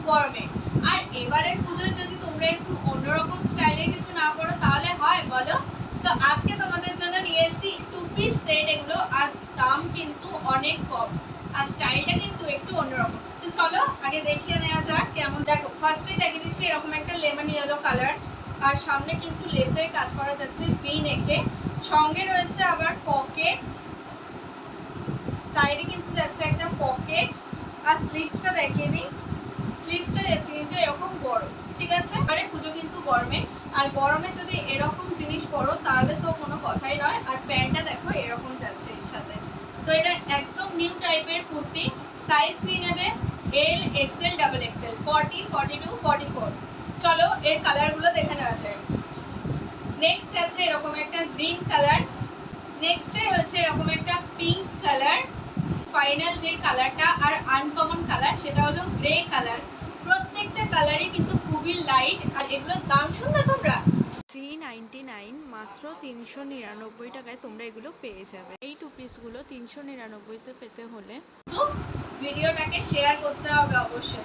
গরমে। আর এবারের পুজোয় যদি তোমরা একটু অন্যরকম স্টাইলের কিছু না পরো তাহলে হয় বলো? তো আজকে তোমাদের জন্য নিয়ে এসেছি 2 পিস সেট এগুলো, আর দাম কিন্তু অনেক কম, আর স্টাইলটা কিন্তু একটু অন্যরকম। তো চলো আগে দেখিয়ে নেওয়া যাক কেমন। দেখো, ফার্স্টেই দেখিয়ে দিচ্ছি এরকম একটা লেমন ইয়েলো কালার, আর সামনে কিন্তু লেসের কাজ করা যাচ্ছে ভি নেকে, সঙ্গে রয়েছে আবার পকেট, সাইডে কিন্তু যাচ্ছে একটা পকেট, আর স্লিভসটা দেখিয়ে দিই। স্লিভসটা যাচ্ছে কিন্তু এরকম বড়, ঠিক আছে? আরে পুজো কিন্তু গরমে, আর গরমে যদি এরকম জিনিস পরো তাহলে তো কোনো কথাই নয়। আর প্যান্টটা দেখো এরকম যাচ্ছে এর সাথে। তো এটা একদম নিউ টাইপের কুর্তি। সাইজ 3 নেবে, এল, এক্সেল, ডাবল এক্সেল, 40, 42, 44। চলো এর কালারগুলো দেখে নেওয়া যায়। নেক্সট যাচ্ছে এরকম একটা গ্রিন কালার, নেক্সটে রয়েছে এরকম একটা পিঙ্ক কালার, ফাইনাল যে কালারটা আর আনকমন কালার সেটা হলো গ্রে কালার। প্রত্যেকটা কালারই কিন্তু খুবই লাইট, আর এগুলোর দাম শুনবে তোমরা 399, মাত্র 399 টাকায় তোমরা এগুলো পেয়ে যাবে। এই 2 পিসগুলো 399-তে পেতে হলে তো ভিডিওটাকে শেয়ার করতে হবে অবশ্যই।